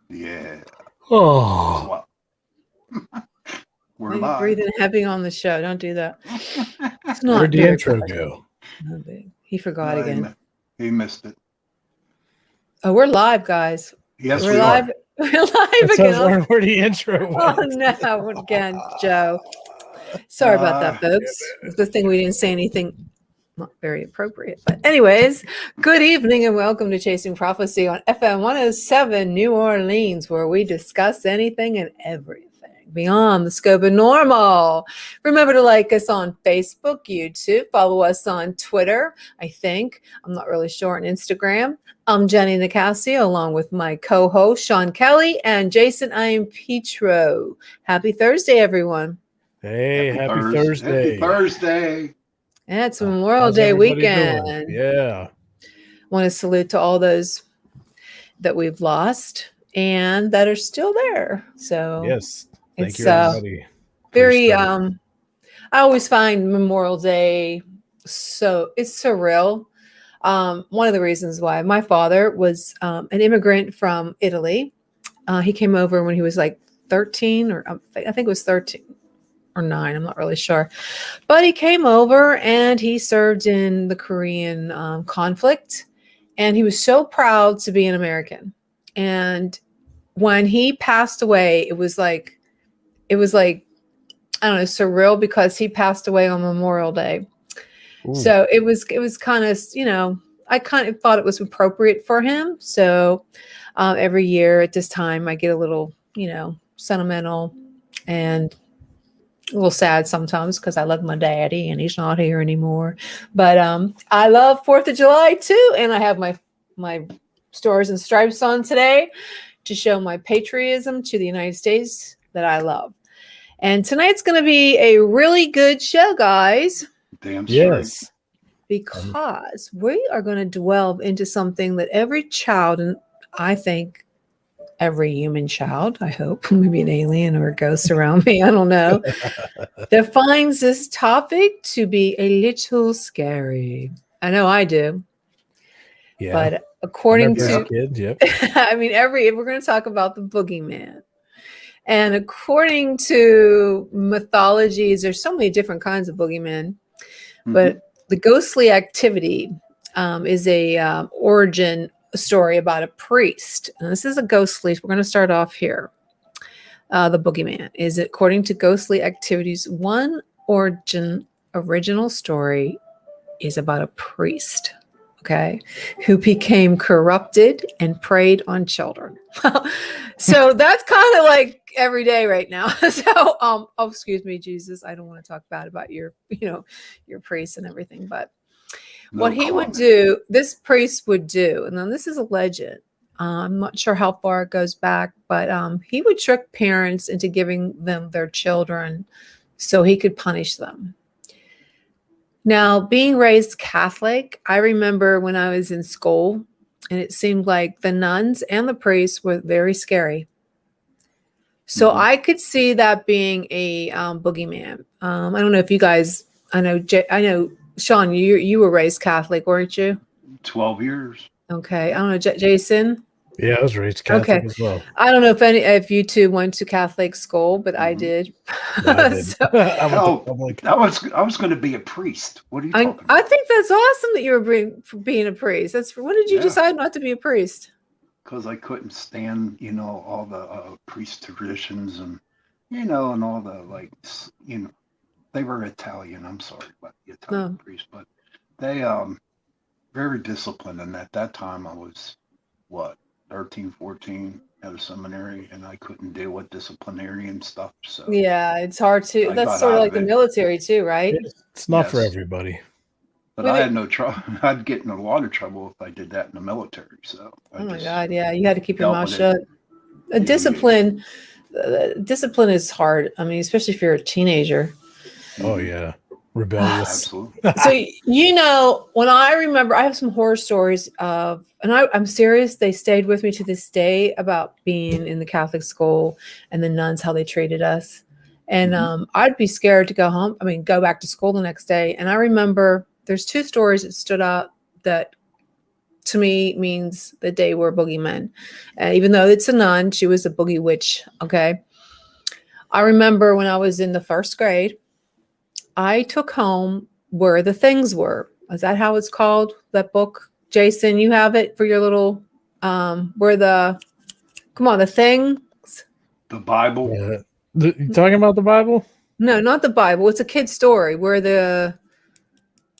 Yeah. Oh, We're Maybe live. breathing heavy on the show. Don't do that. It's not where'd the very intro pleasant. go? No big. He forgot No, again. he missed it. Oh, we're live, guys. Yes, We're we live. are. We're live That's again. where the intro Oh went. no, again, Joe. Sorry about that, folks. It's a good thing we didn't say anything not very appropriate. But anyways, good evening and welcome to Chasing Prophecy on FM 107 New Orleans, where we discuss anything and everything beyond the scope of normal. Remember to like us on Facebook, YouTube, follow us on Twitter, I think. I'm not really sure on Instagram. I'm Jenny Nicasio, along with my co-host, Sean Kelly, and Jason Petro. Happy Thursday, everyone. Hey, happy Thursday. Happy Thursday. Yeah, it's Memorial How's Day everybody weekend. doing? Yeah. Want to salute to all those that we've lost and that are still there. So Yes. Thank it's you, everybody. very Appreciate it. I always find Memorial Day so it's surreal. One of the reasons why my father was an immigrant from Italy. He came over when he was like 13 or I think it was 13 or 9. I'm not really sure. But he came over and he served in the Korean conflict. And he was so proud to be an American. And when he passed away, it was like, I don't know, surreal because he passed away on Memorial Day. Ooh. So it was kind of, I kind of thought it was appropriate for him. So every year at this time, I get a little, sentimental and a little sad sometimes because I love my daddy and he's not here anymore. But I love 4th of July too. And I have my Stars and Stripes on today to show my patriotism to the United States that I love. And tonight's going to be a really good show, guys. Damn straight. Yes. Because we are going to delve into something that every child, and I think every human child, I hope, maybe an alien or a ghost around me, I don't know, that finds this topic to be a little scary. I know I do. Yeah. But according Remember to, as a kid, yep. I mean, we're going to talk about the Bogeyman. And according to mythologies, there's so many different kinds of boogeymen, but the ghostly activity is a origin story about a priest. And this is a ghostly. We're going to start off here. The Boogeyman is, according to ghostly activities, one original story is about a priest, okay, who became corrupted and preyed on children. So that's kind of like every day right now. So, oh, excuse me, Jesus, I don't want to talk bad about your priest and everything, but what he would do, this priest would do, and then this is a legend. I'm not sure how far it goes back, but he would trick parents into giving them their children so he could punish them. Now, being raised Catholic, I remember when I was in school, and it seemed like the nuns and the priests were very scary. So I could see that being a boogeyman. I don't know if you guys, I know, Sean, you were raised Catholic, weren't you? 12 years. Okay. I don't know, Jason? Yeah, I was raised Catholic as well. I don't know if you two went to Catholic school, but I did. No, I didn't. So, I was going to be a priest. What are you talking about? I think that's awesome that you were being a priest. When did you decide not to be a priest? Because I couldn't stand, all the priest traditions and, and all the they were Italian. I'm sorry about the Italian priest, but they very disciplined. And at that time I was 13, 14 at a seminary, and I couldn't deal with disciplinarian stuff. So yeah, it's hard to. That's sort of like the military too, right? It's not for everybody. But I had no trouble. I'd get in a lot of trouble if I did that in the military. So oh my God, yeah, you had to keep your mouth shut. Discipline is hard. I mean, especially if you're a teenager. Oh yeah, rebellious. Absolutely. So when I remember, I have some horror stories of, and I'm serious. They stayed with me to this day about being in the Catholic school and the nuns, how they treated us, and I'd be scared to go home. I mean, go back to school the next day. And I remember there's 2 stories that stood out that to me means that they were boogeymen. Even though it's a nun, she was a boogie witch. Okay. I remember when I was in the first grade, I took home Where the Things Were. Is that how it's called? That book? Jason, you have it for your little, the things? The Bible. Yeah. You talking about the Bible? No, not the Bible. It's a kid's story where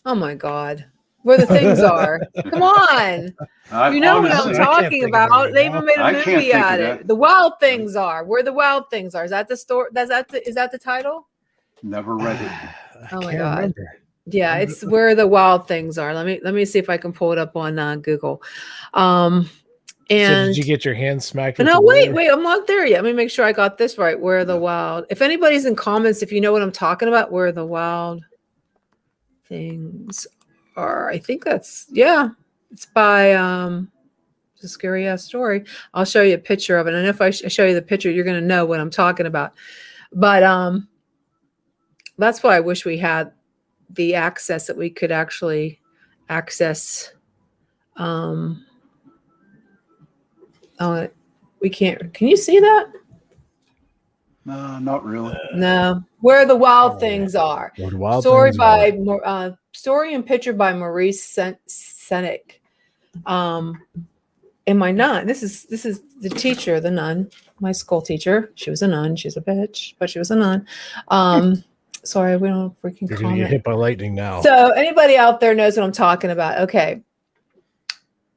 oh my God, where the things are. Come on. You know what I'm talking about. They even made a movie at it. The Wild Things Are. Where the Wild Things Are. Is that the story? Is that the title? Never read it. Oh my God. Remember. Yeah, it's Where the Wild Things Are. Let me see if I can pull it up on Google. And so did you get your hands smacked? No, wait, I'm not there yet. Let me make sure I got this right. Where the Wild. If anybody's in comments, if you know what I'm talking about, Where the Wild Things Are. I think it's by it's a scary ass story. I'll show you a picture of it. And if I show you the picture, you're going to know what I'm talking about. But that's why I wish we had the access that we could actually access. We can't. Can you see that? No, not really. No. Where the Wild Things Are. Story and picture by Maurice Senek. And my nun. This is the teacher, the nun, my school teacher. She was a nun. She's a bitch, but she was a nun. Sorry, we don't freaking You're comment. gonna get hit by lightning now. So anybody out there knows what I'm talking about. Okay.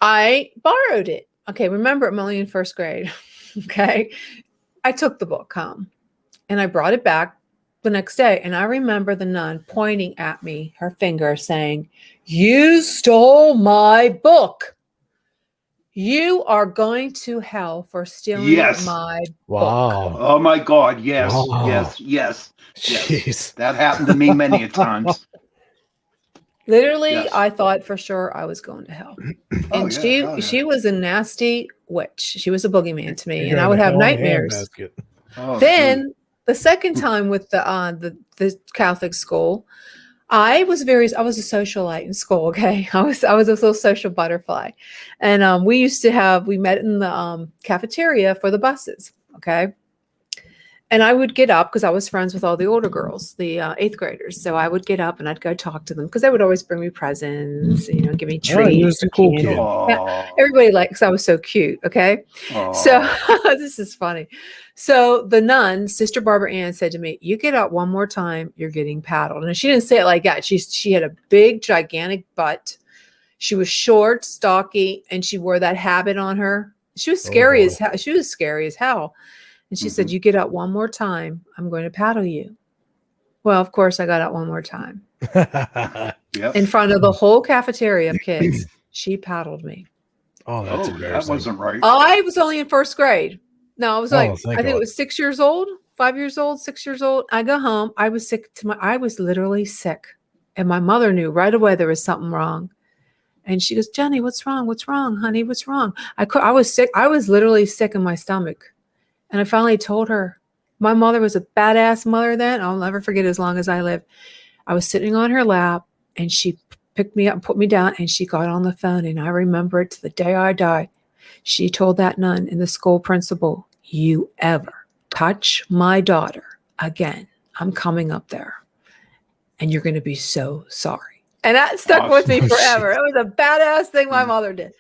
I borrowed it. Okay, remember, I'm only in first grade. Okay. I took the book home and I brought it back the next day. And I remember the nun pointing at me, her finger saying, "You stole my book. You are going to hell for stealing my book." Oh my God. Yes. Wow. Yes. Jeez. That happened to me many a times. Literally, Yes. I thought for sure I was going to hell. And she was a nasty witch. She was a boogeyman to me, and I would have nightmares. Then the second time with the Catholic school, I was a socialite in school. Okay, I was a little social butterfly, and we met in the cafeteria for the buses. Okay. And I would get up because I was friends with all the older girls, the 8th graders. So I would get up and I'd go talk to them because they would always bring me presents, give me treats. A cool kid. Yeah, everybody likes I was so cute. Okay. Aww. So this is funny. So the nun, Sister Barbara Ann, said to me, "You get up one more time, you're getting paddled." And she didn't say it like that. She had a big, gigantic butt. She was short, stocky, and she wore that habit on her. She was scary as hell. She was scary as hell. And she said, "You get up one more time, I'm going to paddle you." Well, of course, I got up one more time. Yep. In front of the whole cafeteria of kids, she paddled me. Oh, that's embarrassing. That wasn't right. I was only in first grade. No, I was I think God. it was 6 years old, 5 years old, 6 years old. I go home. I was sick I was literally sick. And my mother knew right away there was something wrong. And she goes, "Jenny, what's wrong? What's wrong, honey? What's wrong?" I was sick. I was literally sick in my stomach. And I finally told her. My mother was a badass mother then. I'll never forget as long as I live. I was sitting on her lap and she picked me up and put me down and she got on the phone. And I remember it to the day I die. She told that nun and the school principal, "You ever touch my daughter again, I'm coming up there and you're going to be so sorry." And that stuck with me forever. It was a badass thing my mother did.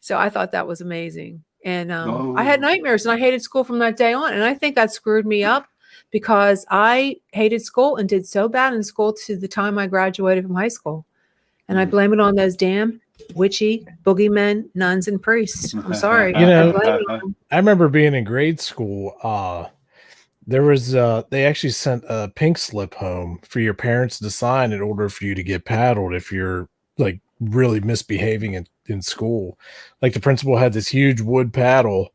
So I thought that was amazing. And I had nightmares and I hated school from that day on. And I think that screwed me up because I hated school and did so bad in school to the time I graduated from high school. And I blame it on those damn witchy boogeymen, nuns, and priests. I'm sorry. I remember being in grade school. There was they actually sent a pink slip home for your parents to sign in order for you to get paddled if you're like really misbehaving in school. Like the principal had this huge wood paddle,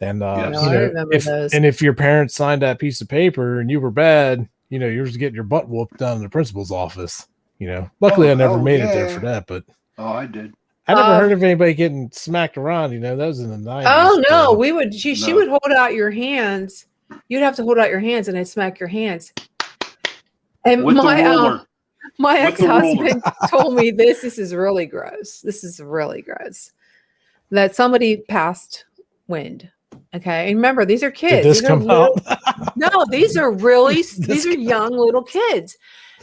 and I remember those. And if your parents signed that piece of paper and you were bad, you were just getting your butt whooped down in the principal's office. Luckily I never made it there for that, but I did. I never heard of anybody getting smacked around. That was in the 90s. Oh no, we would. She would hold out your hands. You'd have to hold out your hands, and I'd smack your hands. And my ex-husband told me this is really gross. This is really gross. that somebody passed wind. Okay. And remember, these are kids. Did this These are come little, out? no, these are really, This these are come young little kids.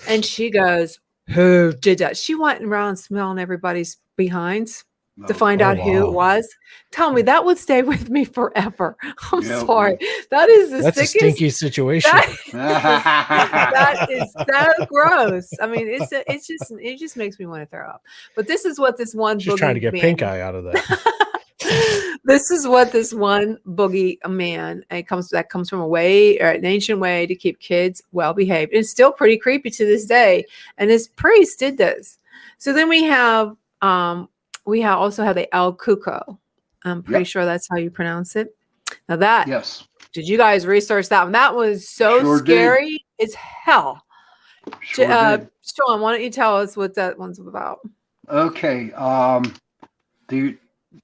And she goes, who did that? She went around smelling everybody's behinds to find out who it was. Tell me, that would stay with me forever. I'm sorry. That is the That's sickest. a stinky situation. That is so gross. I mean, it just makes me want to throw up. But this is what this one Just trying to get boogeyman- pink eye out of that. This is what this one boogeyman comes from an ancient way to keep kids well behaved. It's still pretty creepy to this day. And this priest did this. So then we also have the El CUCA. I'm pretty sure that's how you pronounce it. Now that, yes. did you guys research that one? That was so Sure scary. It's hell. Sure did. Sean, why don't you tell us what that one's about? Okay.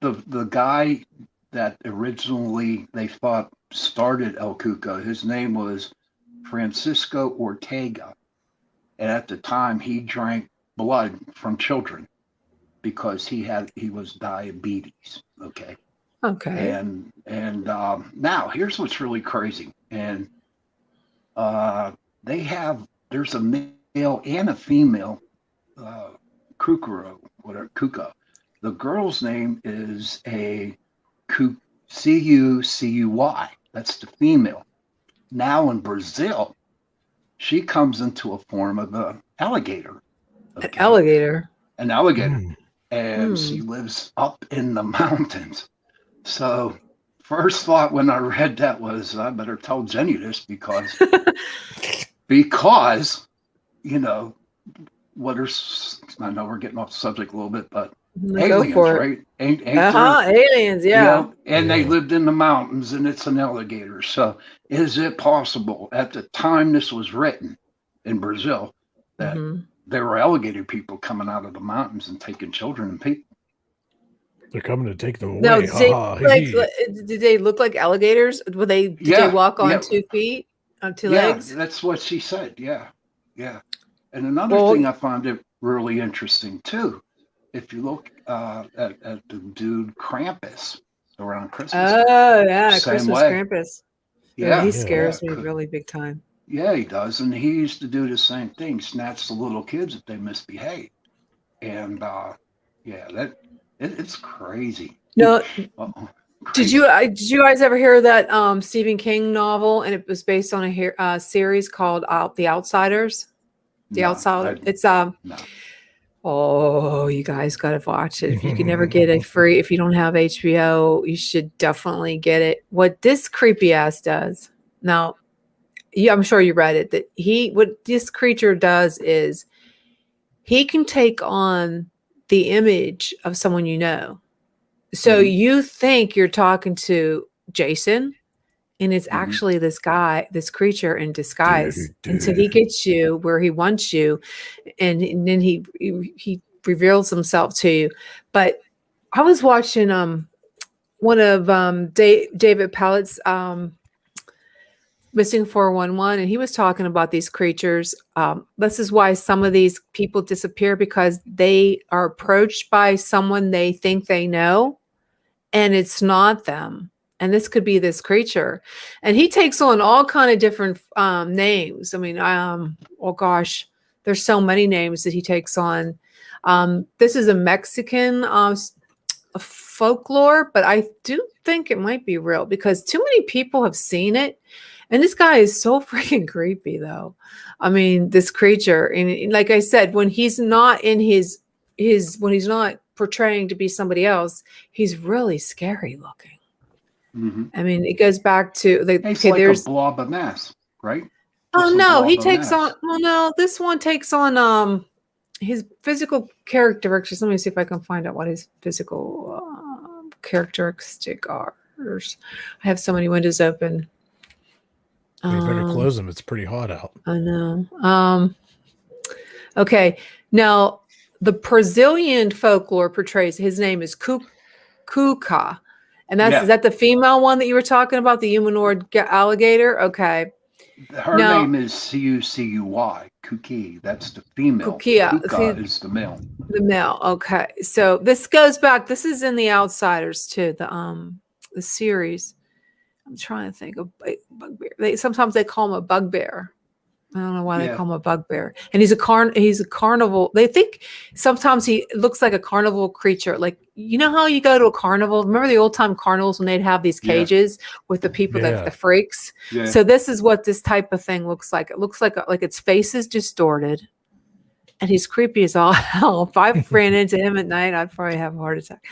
The guy that originally they thought started El CUCA, his name was Francisco Ortega. And at the time he drank blood from children because he was diabetes. Okay. Okay. And now here's what's really crazy. And there's a male and a female CUCA. The girl's name is a CUCUY. That's the female. Now in Brazil, she comes into a form of an alligator. Okay? An alligator. And she lives up in the mountains. So first thought when I read that was, I better tell Jenny this because, you know, I know we're getting off the subject a little bit, but aliens, right? Aliens, yeah. You know, and they lived in the mountains and it's an alligator. So is it possible at the time this was written in Brazil that there were alligator people coming out of the mountains and taking children and people? They're coming to take them away. No, did they look like alligators? Did they walk on 2 feet, on 2 legs? Yeah, that's what she said. Yeah. And another thing I found it really interesting too, if you look at the dude Krampus around Christmas. Oh yeah, Christmas way. Krampus. Yeah, he scares me really big time. Yeah, he does, and he used to do the same thing, snatch the little kids if they misbehave, and it's crazy. No, crazy. did you guys ever hear that Stephen King novel? And it was based on a series called The Outsiders. Outsider. It's No. Oh, you guys got to watch it. If you can never get it free, if you don't have HBO, you should definitely get it. What this creepy ass does now, I'm sure you read it. What this creature does is he can take on the image of someone you know. So you think you're talking to Jason, and it's actually this creature in disguise until he gets you where he wants you, and then he reveals himself to you. But I was watching one of David Pallett's Missing 411, and he was talking about these creatures. This is why some of these people disappear, because they are approached by someone they think they know, and it's not them. And this could be this creature. And he takes on all kind of different names. I mean, oh gosh, there's so many names that he takes on. This is a Mexican folklore, but I do think it might be real because too many people have seen it. And this guy is so freaking creepy, though. I mean, this creature, and like I said, when he's not in when he's not portraying to be somebody else, he's really scary looking. I mean, it goes back to it's like a blob of mass, right? Oh no, he takes on. Well, no, this one takes on his physical characteristics. Let me see if I can find out what his physical characteristics are. I have so many windows open. You better close them. It's pretty hot out. I know. Okay. Now, the Brazilian folklore portrays his name is CUCA. And is that the female one that you were talking about, the humanoid alligator? Okay. Her Now, name is CUCUY, Kuki. That's the female. Kukia, Kuka is the male. the male. Okay, so this goes back. This is in the Outsiders too. The series. I'm trying to think of bugbear. Sometimes they call him a bugbear. I don't know why they Yeah. call him a bugbear. And he's a carnival. They think sometimes he looks like a carnival creature. Like, you know how you go to a carnival? Remember the old time carnivals when they'd have these Yeah. cages with the people Yeah. the freaks? Yeah. So this is what this type of thing looks like. It looks like its face is distorted. And he's creepy as all hell. If I ran into him at night, I'd probably have a heart attack.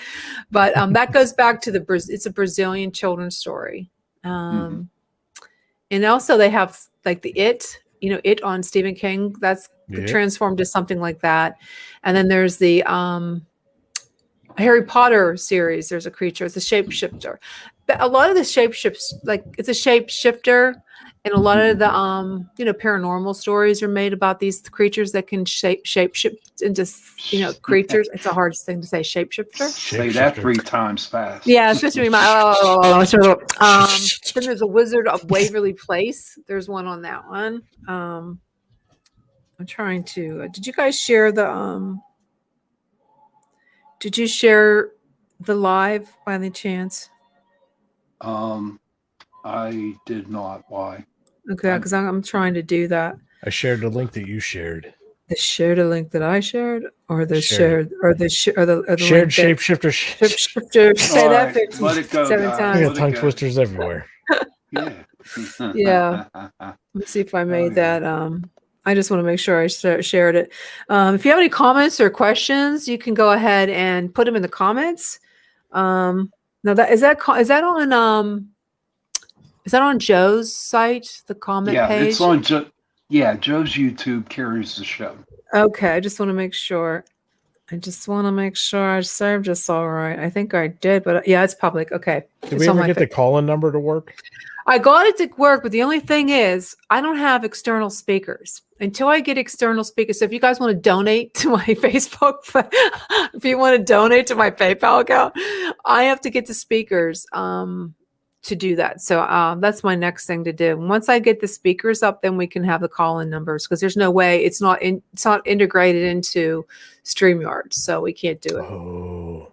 But that goes back to it's a Brazilian children's story. And also they have like the It on Stephen King, that's transformed to something like that. And then there's the Harry Potter series. There's a creature, it's a shapeshifter. But a lot of the shapeshifts, like it's a shapeshifter, and a lot of the paranormal stories are made about these creatures that can shapeshift into creatures. It's a hard thing to say, shapeshifter. Say that 3 times fast. Yeah, it's supposed to be then there's a Wizard of Waverly Place. There's one on that one. I'm trying to. Did you guys share the? Did you share the live by any chance? I did not. Why? Okay, because I'm trying to do that. I shared the link that you shared. The shared a link that I shared, or the Shared. shared Shared shapeshifter. shapeshifter. Say that Alright, let it go, 57 guys. times. We got tongue twisters everywhere. Yeah. Yeah. Let's see if I made that. I just want to make sure I shared it. If you have any comments or questions, you can go ahead and put them in the comments. Now is that on Joe's site, the comment Yeah, page? it's on Joe's YouTube carries the show. Okay, I just want to make sure. I served us all right. I think I did, but yeah, it's public. Okay. Did we ever get the call-in number to work? I got it to work, but the only thing is I don't have external speakers. Until I get external speakers. So if you guys want to donate to my Facebook, if you want to donate to my PayPal account, I have to get the speakers to do that. So that's my next thing to do. Once I get the speakers up, then we can have the call-in numbers, because there's no way it's not integrated into StreamYard, so we can't do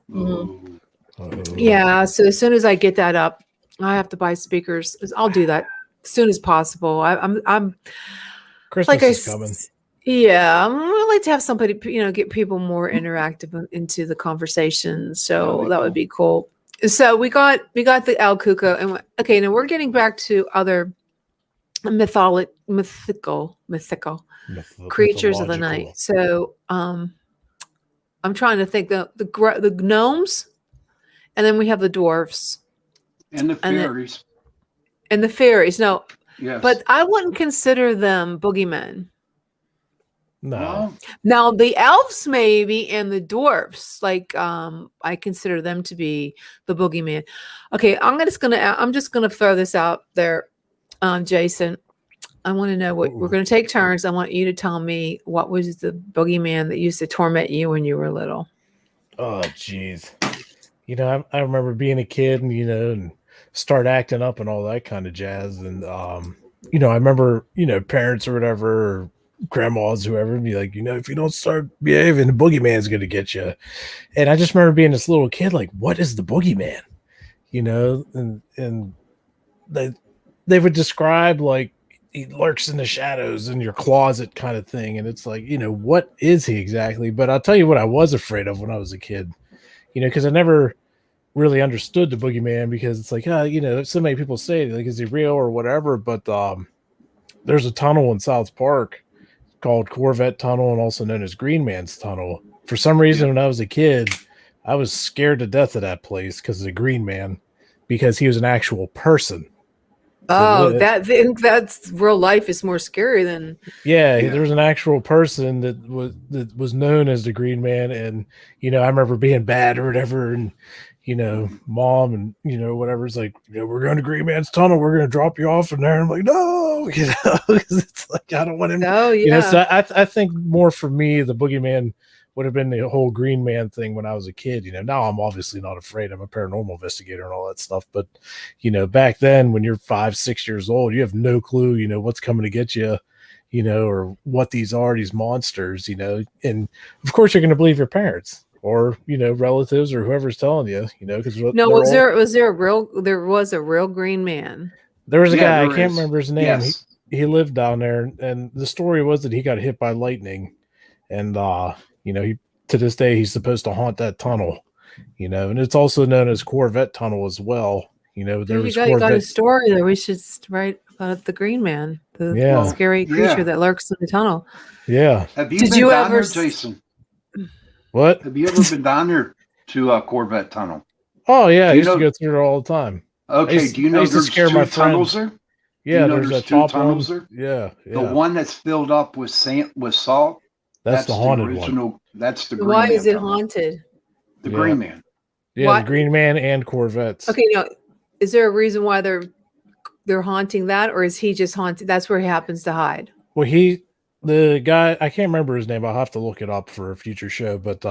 it. Yeah. So as soon as I get that up, I have to buy speakers. I'll do that as soon as possible. I'm Christmas is coming. Yeah, I'd like to have somebody, get people more interactive into the conversation. So that would be cool. So we got the CUCA, and okay, now we're getting back to other mythical creatures of the night. So I'm trying to think the gnomes, and then we have the dwarfs And the fairies. And the fairies. No, yes. But I wouldn't consider them boogeymen. No. Now the elves maybe, and the dwarfs, like I consider them to be the boogeyman. Okay, I'm just gonna throw this out there, Jason. I want to know what we're going to take turns. I want you to tell me what was the boogeyman that used to torment you when you were little. Oh, geez. I remember being a kid and, and start acting up and all that kind of jazz. And, I remember, parents or whatever, or grandmas, whoever, be like, if you don't start behaving, the boogeyman's going to get you. And I just remember being this little kid, like, what is the boogeyman? And they would describe, like, he lurks in the shadows in your closet kind of thing. And it's like, what is he exactly? But I'll tell you what I was afraid of when I was a kid, because I never really understood the boogeyman, because it's like, so many people say, like, is he real or whatever? But there's a tunnel in South Park called Corvette Tunnel, and also known as Green Man's Tunnel. For some reason, when I was a kid, I was scared to death of that place because of the Green Man, because he was an actual person. Oh, that's real life is more scary than. Yeah, there was an actual person that was known as the Green Man, and I remember being bad or whatever, and mom and whatever's like, we're going to Green Man's Tunnel, we're going to drop you off in there. And I'm like, no, because it's like I don't want him. Oh yeah. So I think more for me, the boogeyman would have been the whole Green Man thing when I was a kid. Now I'm obviously not afraid. I'm a paranormal investigator and all that stuff. But, back then when you're 5, 6 years old, you have no clue, what's coming to get you, or what these are, these monsters, and of course you're going to believe your parents or, relatives or whoever's telling you, because No, was there a real Green Man? There was a guy, I there can't is. remember his name. Yes. He lived down there, and the story was that he got hit by lightning. And, he to this day, he's supposed to haunt that tunnel, and it's also known as Corvette Tunnel as well. There was you got a story there. We should write about the Green Man, the scary creature that lurks in the tunnel. Yeah. Have you been down there, Jason? What? Have you ever been down there to Corvette Tunnel? Oh, yeah. I used to go through there all the time. Okay. Do you know there's two tunnels there? Yeah, there's a two tunnels there. Yeah. The one that's filled up with salt. That's the haunted original one. That's the Green Why Man is it tunnel. haunted? The Green Man. Yeah, the Green Man and Corvettes. Okay, now is there a reason why they're haunting that, or is he just haunted? That's where he happens to hide. Well, the guy, I can't remember his name. I'll have to look it up for a future show. But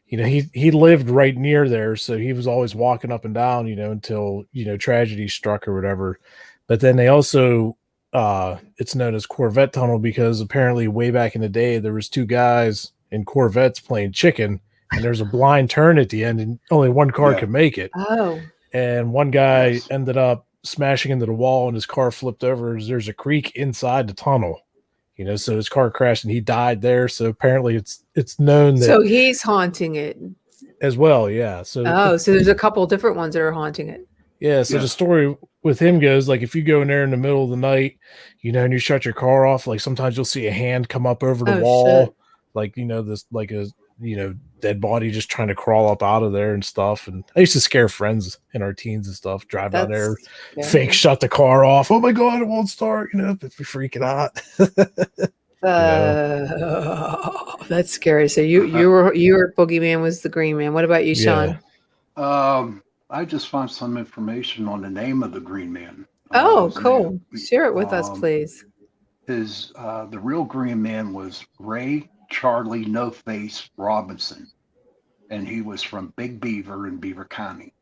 he lived right near there, so he was always walking up and down, until tragedy struck or whatever. But then they also it's known as Corvette Tunnel because apparently way back in the day there was two guys in Corvettes playing chicken, and there's a blind turn at the end, and only one car could make it. Oh. And one guy ended up smashing into the wall, and his car flipped over. There's a creek inside the tunnel, so his car crashed and he died there. So apparently it's known that. So he's haunting it as well. Yeah. So so there's a couple different ones that are haunting it. Yeah. So the story with him goes, like, if you go in there in the middle of the night, and you shut your car off, like sometimes you'll see a hand come up over the wall, shit. like, this, like a, dead body just trying to crawl up out of there and stuff. And I used to scare friends in our teens and stuff, drive out there, fake shut the car off. Oh my God, it won't start, if you're freaking out. That's scary. So your Bogeyman was the Green Man. What about you, Sean? I just found some information on the name of the Green Man. Oh, cool. Share it with us, please. The real Green Man was Ray Charlie No Face Robinson, and he was from Big Beaver in Beaver County.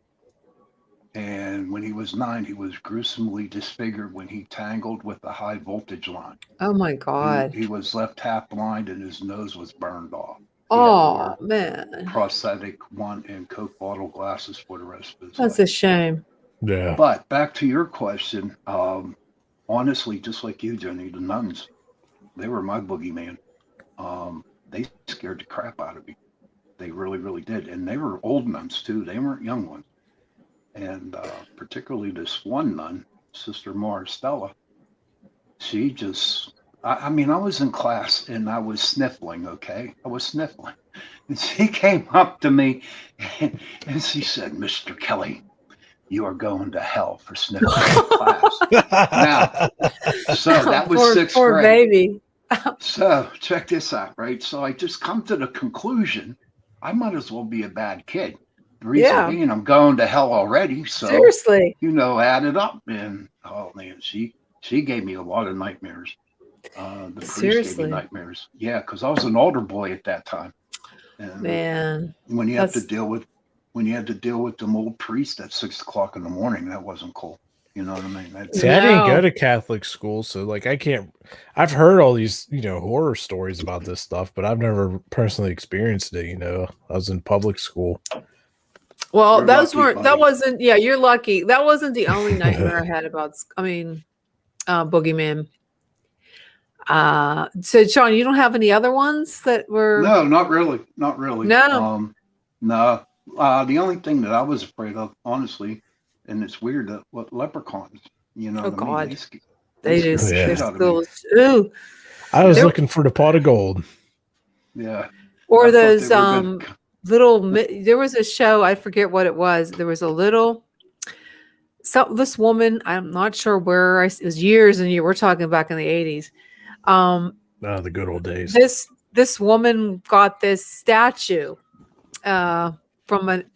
And when he was 9, he was gruesomely disfigured when he tangled with a high voltage line. Oh my God. He was left half blind and his nose was burned off. Oh man. Prosthetic one and Coke bottle glasses for the rest of his life. That's a shame. Yeah. But back to your question, honestly, just like you, Jenny, the nuns, they were my boogeyman. They scared the crap out of me. They really, really did. And they were old nuns too. They weren't young ones. And particularly this one nun, Sister Maristella, she just, I mean, I was in class and I was sniffling, okay? I was sniffling. And she came up to me and she said, Mr. Kelly, you are going to hell for sniffling in class. Now, so that was sixth grade. Poor baby. So check this out, right? So I just come to the conclusion, I might as well be a bad kid. The reason being, I'm going to hell already. So seriously, add it up. And oh man, she gave me a lot of nightmares. The priest gave me nightmares. Yeah, because I was an altar boy at that time. And man, when you have to deal with them old priests at 6 o'clock in the morning, that wasn't cool. You know what I mean? See, I didn't go to Catholic school, so like I've heard all these, horror stories about this stuff, but I've never personally experienced it. I was in public school. Well, you're lucky. That wasn't the only nightmare I had about, Boogeyman. So Sean, you don't have any other ones that were? No, not really. Not really. No. No. The only thing that I was afraid of, honestly, and it's weird, that what leprechauns, Oh God. They just ooh. I was looking for the pot of gold. Yeah. Or those there was a show, I forget what it was. There was this woman, I'm not sure where, it was years and years, we're talking back in the 80s. The good old days. This woman got this statue from an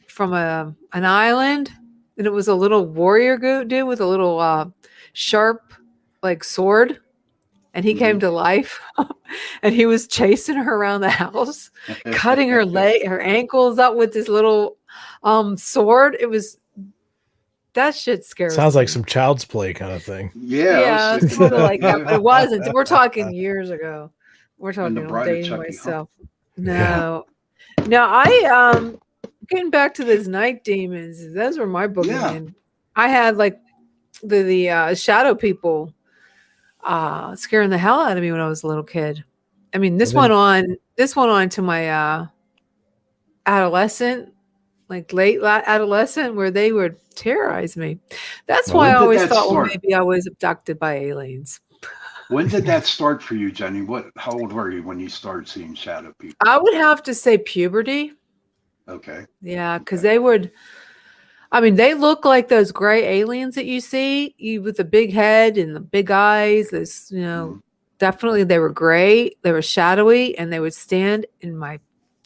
island, and it was a little warrior dude with a little sharp like sword, and he came to life, and he was chasing her around the house, cutting her ankles up with this little sword. That shit scares Sounds me. like some Child's Play kind of thing. Yeah, It's sort of like that, but it wasn't. We're talking years ago. We're And the talking. I'm Bride of dating Chucky, huh? myself. No, no. I getting back to those night demons. Those were my boogeyman. I had like the shadow people scaring the hell out of me when I was a little kid. I mean, this went on to my adolescent, like late adolescent, where they would terrorize me. That's why I always thought, well, maybe I was abducted by aliens. When did that start for you, Jenny? How old were you when you started seeing shadow people? I would have to say puberty. Okay. Yeah, because they would. I mean, they look like those gray aliens that you see, with the big head and the big eyes. This, definitely they were gray. They were shadowy, and they would stand in my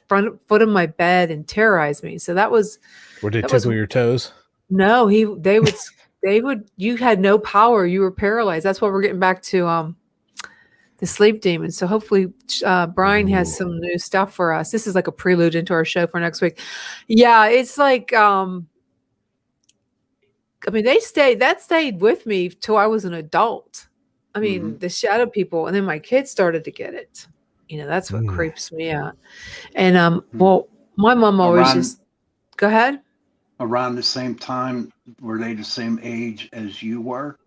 front foot of my bed and terrorize me. So that was. Would they tickle your toes? No, they would. You had no power. You were paralyzed. That's why we're getting back to the sleep demons. So hopefully Brian has some new stuff for us. This is like a prelude into our show for next week. Yeah, it's like. I mean, that stayed with me till I was an adult. I mean, the shadow people, and then my kids started to get it. That's what creeps me out. And well, my mom always go ahead. Around the same time, were they the same age as you were?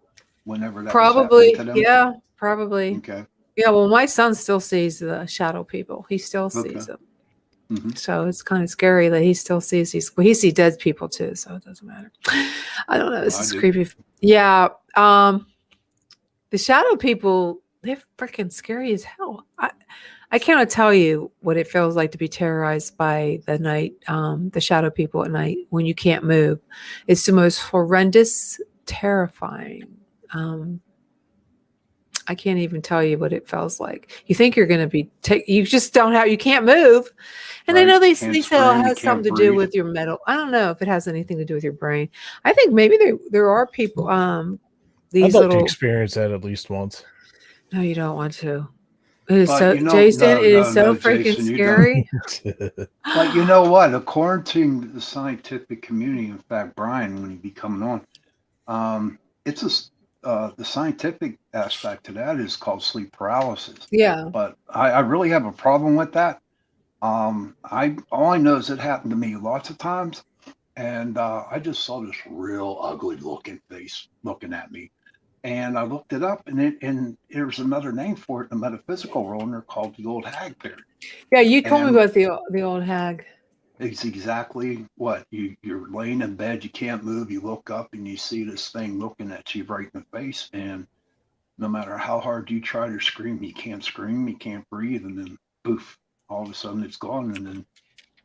Whenever that probably, was happening to them? Yeah, probably. Okay. Yeah, well, my son still sees the shadow people. He still sees them. So it's kind of scary that he still sees these. Well, he sees dead people too, so it doesn't matter. I don't know. This is creepy. Yeah. The shadow people, they're freaking scary as hell. I cannot tell you what it feels like to be terrorized by the night, the shadow people at night when you can't move. It's the most horrendous, terrifying. I can't even tell you what it feels like. You think you're going to be, you just don't have, you can't move. And I know they say it has something to do with your mental. I don't know if it has anything to do with your brain. I think maybe there are people, I'd like to experience that at least once. No, you don't want to. It is Jason, it is so freaking scary. But you know what? According to the scientific community, in fact, Brian, when he be coming on, it's the scientific aspect to that is called sleep paralysis. Yeah. But I really have a problem with that. All I know is it happened to me lots of times, and I just saw this real ugly looking face looking at me. And I looked it up, and there's another name for it in the metaphysical world, and they're called the old hag period. Yeah, you told me about the old hag. It's exactly what you're laying in bed, you can't move, you look up and you see this thing looking at you right in the face, and no matter how hard you try to scream, you can't breathe, and then poof, all of a sudden it's gone, and then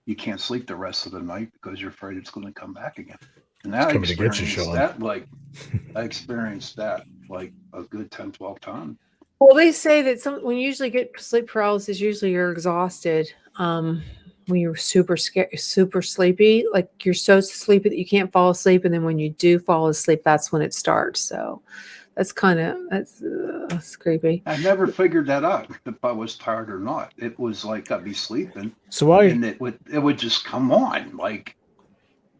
you can't sleep the rest of the night because you're afraid it's going to come back again. And I experienced that like a good 10, 12 times. Well, they say that when you usually get sleep paralysis, usually you're exhausted. When you're super scared, super sleepy, like you're so sleepy that you can't fall asleep. And then when you do fall asleep, that's when it starts. So that's creepy. I never figured that out if I was tired or not. It was like I'd be sleeping. So and it would just come on, like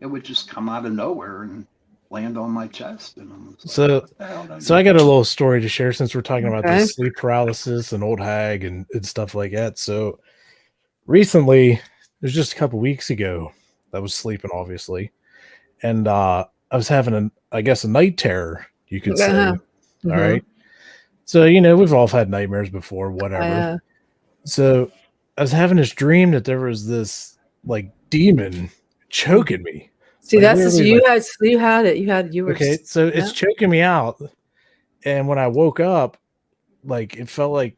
it would just come out of nowhere and land on my chest. And I'm like, so I got a little story to share since we're talking about this sleep paralysis and old hag and stuff like that. So recently, it was just a couple weeks ago, I was sleeping, obviously, and I was having a night terror, you could say. All right. So, we've all had nightmares before, whatever. So I was having this dream that there was this like demon choking me. See, like, that's you had it. You were okay. So it's choking me out. And when I woke up, like it felt like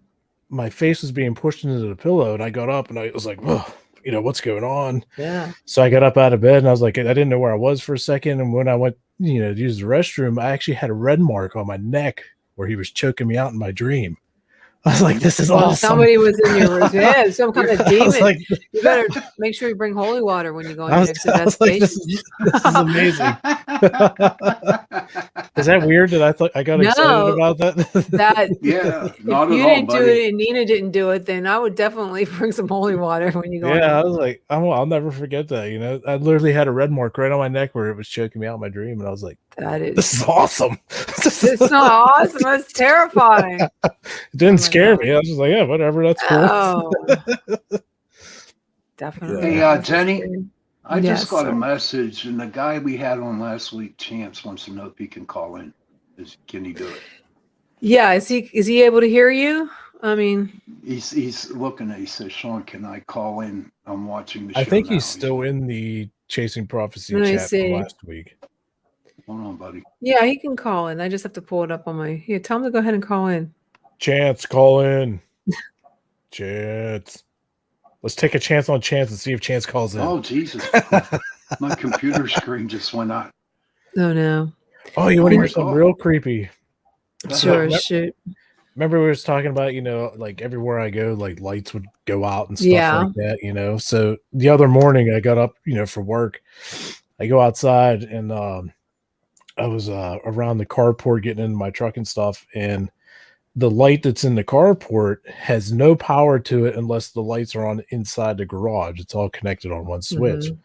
my face was being pushed into the pillow, and I got up and I was like, whoa, what's going on? Yeah. So I got up out of bed and I was like, I didn't know where I was for a second. And when I went, to use the restroom, I actually had a red mark on my neck where he was choking me out in my dream. I was like, this is awesome. Somebody was in your room. Yeah, some kind of I was demon. like, You better make sure you bring holy water when you go on I your was, next I was like, investigation. this is amazing. Is that weird that I got excited about that? That Yeah, if not you at all, didn't do buddy. it and Nina didn't do it, then I would definitely bring some holy water when you go on. Yeah, I was like, I'll never forget that. I literally had a red mark right on my neck where it was choking me out in my dream, and I was like, this is awesome. It's not awesome. It's terrifying. It didn't scare me. I was just like, yeah, whatever. That's cool. Oh, definitely. Hey, Jenny, I just got sir. a message, and the guy we had on last week, Chance, wants to know if he can call in. Can he do it? Yeah, is he able to hear you? I mean, he's looking at. He says, "Sean, can I call in? I'm watching the show." I think now. he's still in the Chasing Prophecy Let me chat from see. last week. Hold on, buddy. Yeah, he can call in. I just have to pull it up on my. Yeah, tell him to go ahead and call in. Chance, call in. Chance. Let's take a chance on Chance and see if Chance calls in. Oh, Jesus. My computer screen just went out. Oh, no. Oh, you want to hear something real creepy? Sure, shoot. Remember we was talking about, like everywhere I go, like lights would go out and stuff like that, So the other morning I got up, for work. I go outside and I was around the carport getting into my truck and stuff, and the light that's in the carport has no power to it unless the lights are on inside the garage. It's all connected on one switch. Mm-hmm.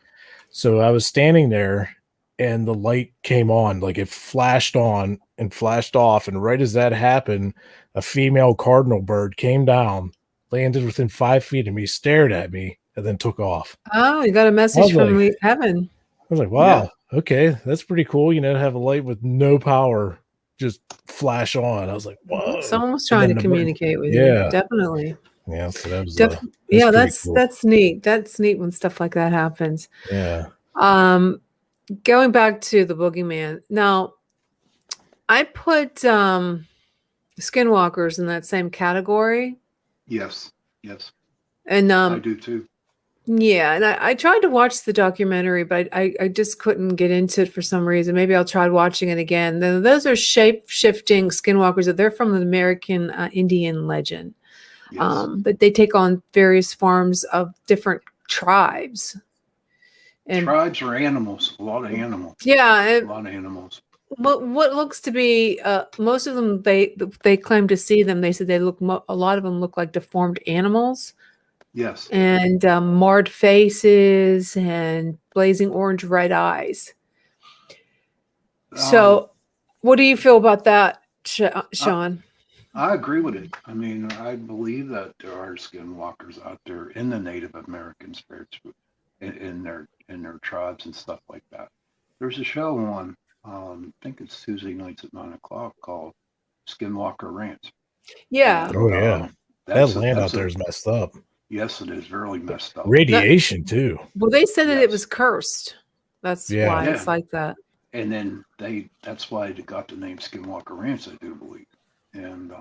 So I was standing there and the light came on, like it flashed on and flashed off. And right as that happened, a female cardinal bird came down, landed within 5 feet of me, stared at me, and then took off. Oh, you got a message from heaven. I was like, wow, okay, that's pretty cool, to have a light with no power just flash on. I was like, whoa. Someone's trying to communicate with you. Definitely. Yeah, so that was that's cool. That's neat. That's neat when stuff like that happens. Yeah. Going back to the boogeyman. Now, I put skinwalkers in that same category. Yes. And I do too. Yeah, and I tried to watch the documentary, but I just couldn't get into it for some reason. Maybe I'll try watching it again. Those are shape-shifting skinwalkers. They're from the American Indian legend. Yes. But they take on various forms of different tribes. And tribes or animals, a lot of animals. Yeah. A lot of animals. What looks to be, most of them, they claim to see them. They said a lot of them look like deformed animals. Yes. And marred faces and blazing orange red eyes. So what do you feel about that, Sean? I agree with it. I mean, I believe that there are skinwalkers out there in the Native American spirits in their tribes and stuff like that. There's a show on, I think it's Tuesday nights at 9:00 called Skinwalker Ranch. Yeah. Oh, yeah. That land out there is messed up. Yes, it is really messed up. Radiation too. Well, they said that it was cursed. That's why it's like that. And then that's why they got the name Skinwalker Ranch, I do believe. And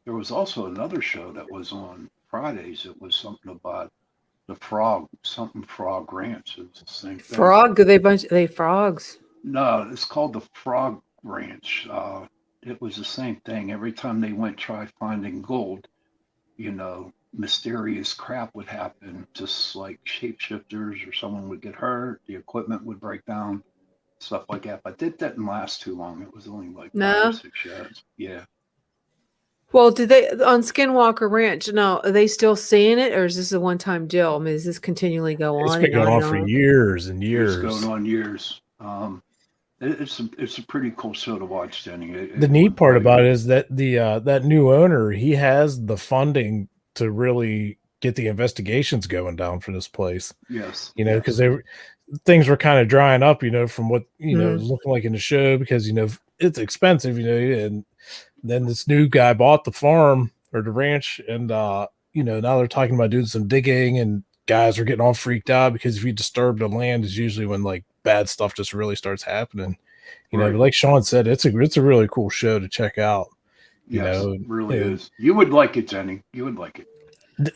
there was also another show that was on Fridays. It was something about the Frog Ranch. It's the same thing. Frog? Are they frogs? No, it's called the Frog Ranch. It was the same thing. Every time they went try finding gold, mysterious crap would happen, just like shapeshifters or someone would get hurt, the equipment would break down, stuff like that. But it didn't last too long. It was only like 5 or 6 years. Yeah. Well, did they on Skinwalker Ranch? Now, are they still seeing it, or is this a one-time deal? I mean, does this continually go on? It's been going on for years and years. It's going on years. It's a pretty cool show to watch, Jenny. The neat part about it is that that new owner, he has the funding to really get the investigations going down for this place. Yes. Because things were kind of drying up, from what, it was looking like in the show, because, it's expensive, and then this new guy bought the farm or the ranch, and, now they're talking about doing some digging, and guys are getting all freaked out because if you disturb the land is usually when like bad stuff just really starts happening. But like Sean said, it's a really cool show to check out. It really is. You would like it, Jenny. You would like it.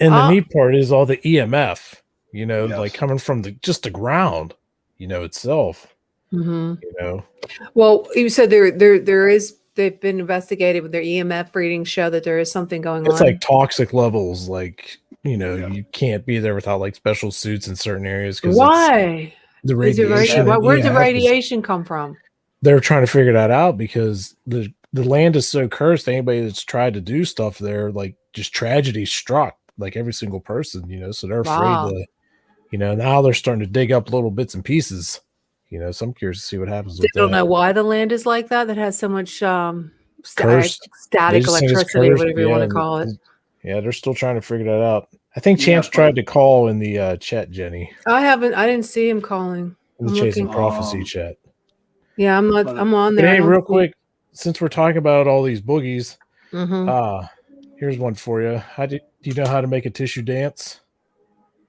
And the neat part is all the EMF, like coming from the ground, itself. Mm-hmm. Well, you said there they've been investigated with their EMF readings show that there is something going It's on. like toxic levels. Like, you know, Yeah. you can't be there without like special suits in certain areas because Why? the Is it radiation. where'd the Yeah, 'cause radiation come from? they're trying to figure that out because the land is so cursed. Anybody that's tried to do stuff there, like just tragedy struck like every single person, you know. So they're afraid Wow. to, you know. Now they're starting to dig up little bits and pieces. You know, so I'm curious to see what happens They with don't that. know why the land is like that. That has so much Cursed. They static just think it's electricity, cursed. whatever you Yeah, want to call it. yeah, they're still trying to figure that out. I think Yeah, Chance but- tried to call in the chat, Jenny, I didn't see him calling. in the I'm Chasing looking. Prophecy chat. Yeah, I'm not. But- I'm on But there. hey, real quick, since we're talking about all these boogies, Mm-hmm. here's one for you. Do you know how to make a tissue dance?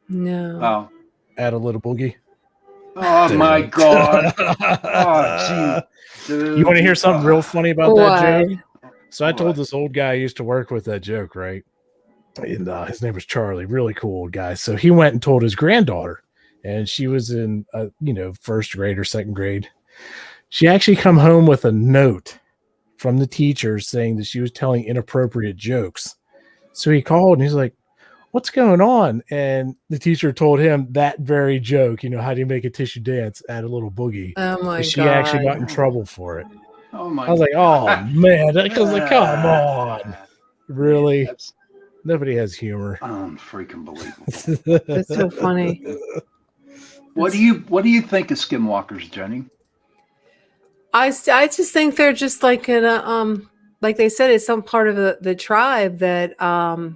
No. Oh, Add a little boogie. oh my God. Oh, gee. Dude. You want to hear something real funny about What? that joke? So I told What? this old guy I used to work with that joke, right? And his name was Charlie, really cool old guy. So he went and told his granddaughter, and she was in, first grade or second grade. She actually come home with a note from the teacher saying that she was telling inappropriate jokes. So he called and he's like, "What's going on?" And the teacher told him that very joke. You know, how do you make a tissue dance? Add a little boogie. Oh my And she God. actually got in trouble for it. Oh my I was like, "Oh man!" I was like, "Come on, really?" That's Nobody has humor. unfreaking believable. That's so funny. What do you think of skinwalkers, Jenny? I just think they're just like in a like they said, it's some part of the tribe that you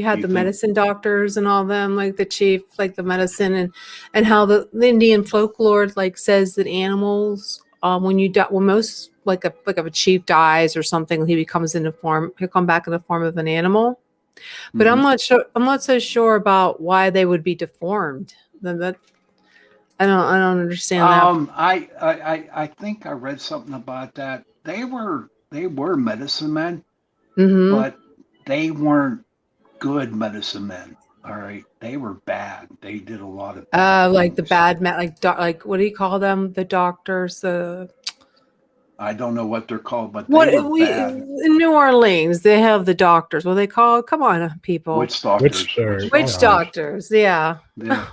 had You the think- medicine doctors and all them, like the chief, like the medicine and how the Indian folklore like says that animals when you die, when most like if a chief dies or something, he'll come back in the form of an animal. But I'm not so sure about why they would be deformed. That I don't understand that. I think I read something about that. They were medicine men, Mm-hmm. but they weren't good medicine men. All right, they were bad. They did a lot of bad Like the things. bad like what do you call them? The doctors, I don't know what they're called, but what they were we bad. in New Orleans they have the doctors. What are they called? Come on, people. Witch doctors. Witch doctors. Yeah. Yeah.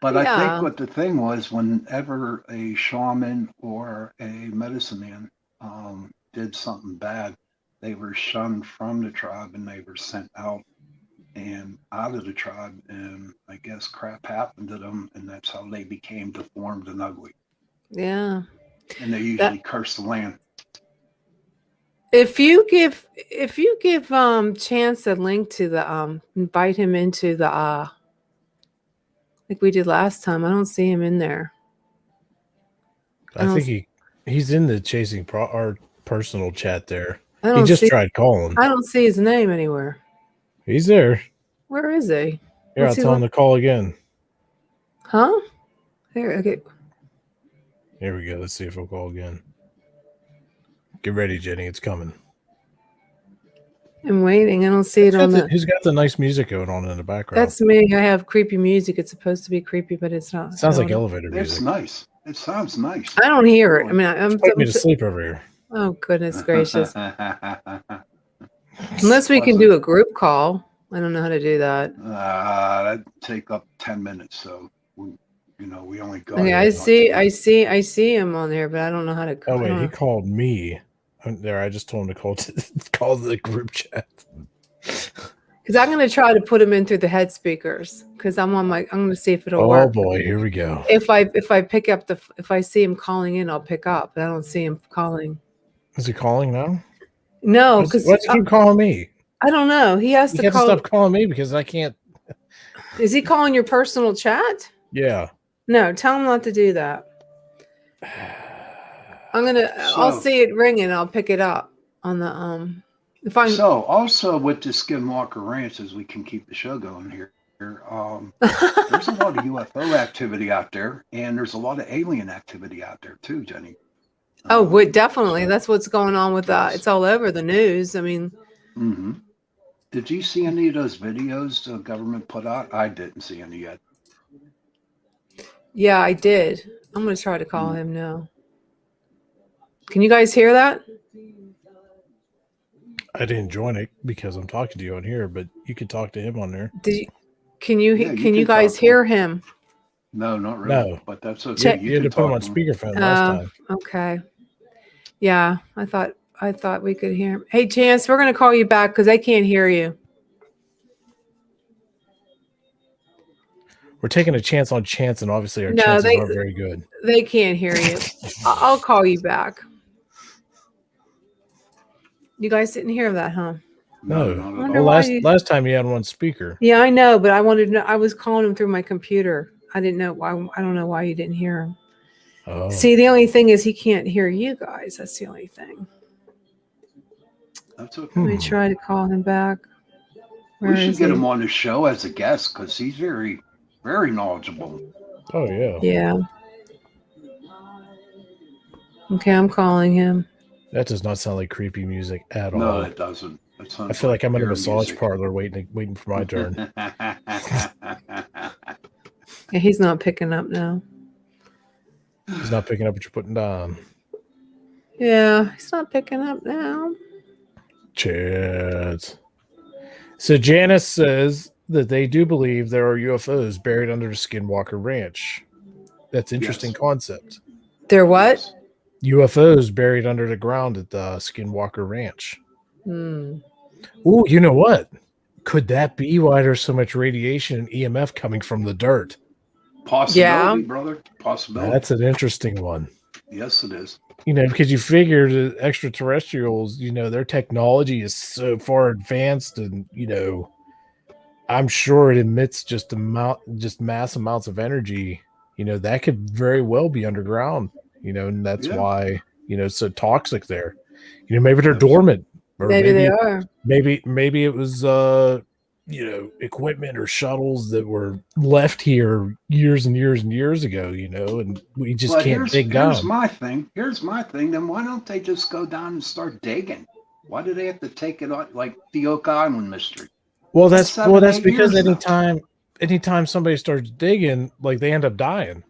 But Yeah. I think what the thing was, whenever a shaman or a medicine man did something bad, they were shunned from the tribe and they were sent out of the tribe. And I guess crap happened to them, and that's how they became deformed and ugly. Yeah. And they usually curse the land. If you give Chance a link to the invite him into the like we did last time, I don't see him in there. I think he's in the Chasing our personal chat there. I He don't just see tried calling. I don't see his name anywhere. He's there. Where is he? Here, I'll What's he tell him to call again. Huh? Here, okay. Here we go. Let's see if he'll call again. Get ready, Jenny. It's coming. I'm waiting. I don't see it on the. Who's got the nice music going on in the background? That's me. I have creepy music. It's supposed to be creepy, but it's not. Sounds like I don't- elevator It's music. nice. It sounds nice. I don't hear it. I mean, I'm Put me to sleep over here. oh goodness gracious! Unless Unless we can do a group call. I don't know how to do that. that'd take up 10 minutes. So we only got. Okay, I see him on there, but I don't know how to. Oh wait, he called me. There, I just told him to call the group chat. Because I'm going to try to put him in through the head speakers. Because I'm going to see if it'll Oh work. boy, here we go. If I pick up if I see him calling in, I'll pick up. But I don't see him calling. Is he calling now? No, because What's he calling me? I don't know. He has You to have to call. stop calling me because I can't. Is he calling your personal chat? Yeah. No, tell him not to do that. I'll see it ringing. I'll pick it up on the So also with the Skinwalker Ranch, as we can keep the show going here, there's a lot of UFO activity out there, and there's a lot of alien activity out there too, Jenny. Definitely. That's what's going on with that. It's all over the news. I mean, Did you see any of those videos the government put out? I didn't see any yet. yeah, I did. I'm going to try to call him now. Can you guys hear that? I didn't join it because I'm talking to you on here, but you could talk to him on there. Can you Yeah, you can you can guys talk to hear him? No, not really. No. But that's okay. Check- You had to put him on speakerphone last time. Okay. Yeah, I thought we could hear him. Hey, Chance, we're gonna call you back because I can't hear you. We're taking a chance on Chance, and obviously our No, chances they- aren't very good. They can't hear you. I'll call you back. You guys didn't hear that, huh? No, No. not at Wonder all. Well, why last time you had one speaker. Yeah, I know, but I wanted to know. I was calling him through my computer. I didn't know why. I don't know why you didn't hear him. Oh. See, the only thing is he can't hear you guys. That's the only thing. That's okay. Let me try to call him back. Where We should is get he? him on the show as a guest because he's very, very knowledgeable. Oh, yeah. Yeah. Okay, I'm calling him. That does not sound like creepy music at No, all. it doesn't. It sounds I feel like I'm in a air massage music. parlor waiting for my turn. Yeah, he's not picking up now. He's not picking up what you're putting down. Yeah, he's not picking up now. Chance. So Janice says that they do believe there are UFOs buried under the Skinwalker Ranch. That's an interesting Yes. concept. They're what? Yes. UFOs buried under the ground at the Skinwalker Ranch. Hmm. Oh, you know what? Could that be why there's so much radiation and EMF coming from the dirt? Possibility, brother. Possibility. That's an interesting one. Yes, it is. You know, because you figure the extraterrestrials, you know, their technology is so far advanced, and you know, I'm sure it emits just mass amounts of energy. You know, that could very well be underground. You know, and that's Yeah. why, you know, it's so toxic there. You know, maybe they're Absolutely. dormant, or Maybe they are. maybe it was you know, equipment or shuttles that were left here years and years and years ago, you know, and we just But can't dig down. here's my thing. Here's my thing. Then why don't they just go down and start digging? Why do they have to take it on like the Oak Island mystery? Well, that's 7, 8 because years now. anytime somebody starts digging, like they end up dying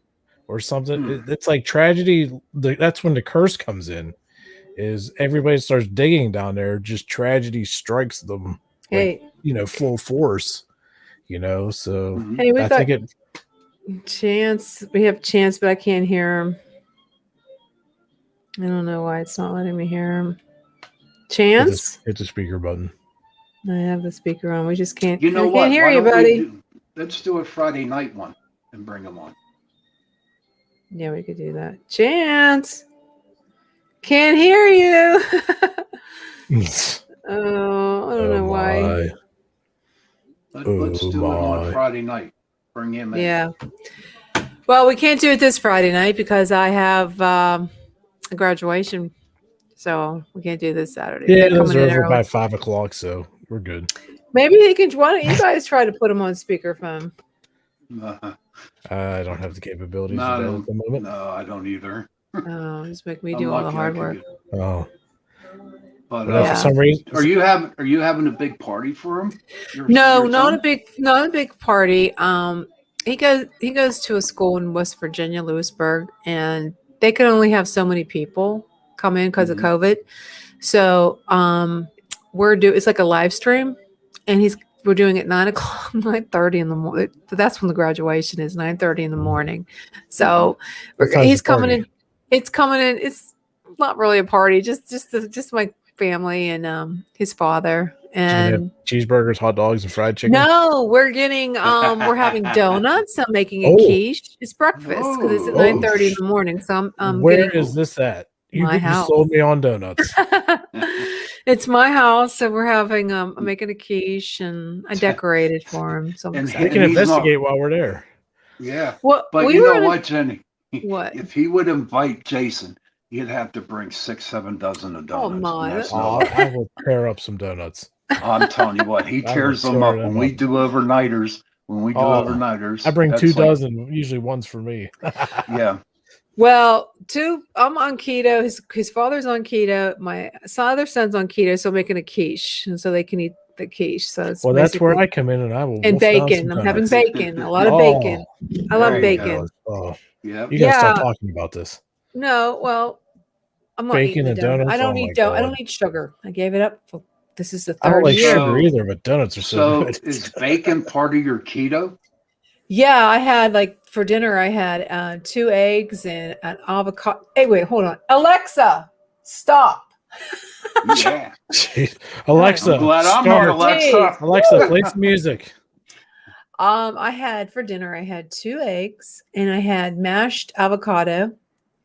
or something. Hmm. It's like tragedy. That's when the curse comes in. Is everybody starts digging down there, just tragedy strikes them. Hey, You know, full force. You know, so Mhm. hey, we I got think it. Chance. We have Chance, but I can't hear him. I don't know why it's not letting me hear him. Chance? Hit the speaker button. I have the speaker on. We just can't. You know I what? can't hear Why you, don't we buddy. let's do a Friday night one and bring them on. Yeah, we could do that. Chance, can't hear you. Oh, I don't know why. Let's Oh, do it on my. Friday night. Bring him in. Yeah. Well, we can't do it this Friday night because I have a graduation, so we can't do this Saturday. Yeah, They're those coming are in over early. by 5 o'clock, so we're good. Maybe they can. Why don't you guys try to put them on speakerphone? I don't have the capabilities No, of I that don't. at the moment. No, I don't either. Oh, just make me I'm do all the lucky I hard could work. get- Oh, But but Yeah. for some reason, are you having a big party for him? No, Your not a son? not a big party. He goes to a school in West Virginia, Lewisburg, and they can only have so many people come in because of Mhm. COVID. So it's like a live stream, and we're doing it 9:00, 9:30 in the morning. That's when the graduation is 9:30 in the morning. So What time's he's the coming party? in. It's coming in. It's not really a party, just my family and his father. So you have And cheeseburgers, hot dogs, and fried chicken. no, we're getting we're having donuts. I'm making a Oh. quiche. It's breakfast because it's at Oh. 9:30 in the morning. So I'm Where getting is this at? You My you sold house. me on donuts. It's my house, so we're having I'm making a quiche and I decorated for him. So I'm And We excited. can he's not- investigate while we're there. Yeah, Well, but we you were know gonna- what, Jenny? What? If he would invite Jason, he'd have to bring 6, 7 dozen of Oh, donuts. my. and that's Oh, no- I will tear up some donuts. I'm telling you what, he I tears will them tear up them when we up. do overnighters. When we do Oh, overnighters, I bring that's 2 like- dozen. Usually one's for me. Yeah, Well, I'm on keto. His father's on keto. My other son's on keto, so I'm making a quiche, and so they can eat the quiche. So it's Well, that's where basically- I come in, and I will. and wolf down bacon. some I'm having donuts. bacon. A lot of Oh, bacon. I love there you bacon. go. Oh, yeah. you gotta stop Yeah. talking about this. No, well, I'm not Bacon eating the and donut. I donuts? don't Oh my eat I God. don't eat sugar. I gave it up This is the I don't third like year. sugar either, but donuts are so good. Is bacon part of your keto? Yeah, I had like for dinner, I had 2 eggs and an avocado. Hey, wait, hold on. Alexa, stop. Yeah. Jeez. Alexa, I'm glad I'm not start. Alexa. Alexa, play some music. I had for dinner, I had 2 eggs and I had mashed avocado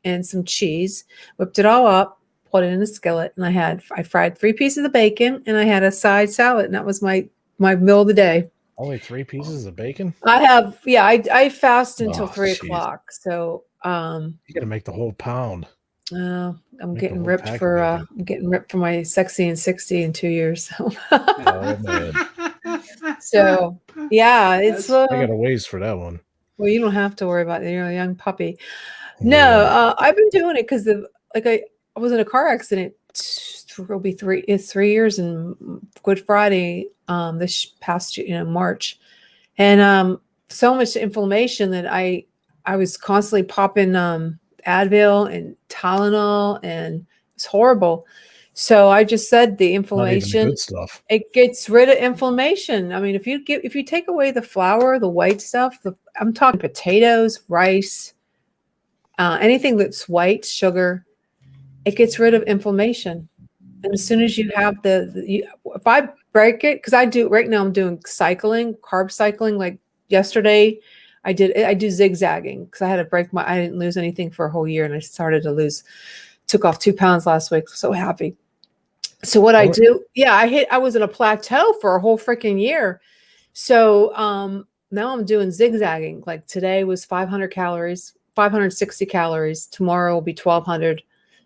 and some cheese, whipped it all up, put it in a skillet, and I fried 3 pieces of bacon and I had a side salad, and that was my meal of the day. Only 3 pieces of bacon? I fast until Oh, 3 jeez. o'clock. So You gotta make the whole pound. I'm Make getting the whole ripped pack of for bacon. I'm getting ripped for my sexy and 60 in 2 years. So, Oh man, so yeah, it's I got a ways for that one. well, you don't have to worry about it. You're a young puppy. Yeah. No, I've been doing it because I was in a car accident. It'll be 3 years and Good Friday this past March, and so much inflammation that I was constantly popping Advil and Tylenol, and it's horrible. So I just said the Not even the inflammation, good stuff. it gets rid of inflammation. I mean, if you take away the flour, the white stuff, I'm talking potatoes, rice, anything that's white, sugar, it gets rid of inflammation. And as soon as you have if I break it, because I do right now, I'm doing cycling, carb cycling. Like yesterday, I do zigzagging because I didn't lose anything for a whole year, and I started to took off 2 pounds last week. So happy. So what I do, I was in a plateau for a whole freaking year. So now I'm doing zigzagging. Like today was 500 calories, 560 calories. Tomorrow will be 1,200.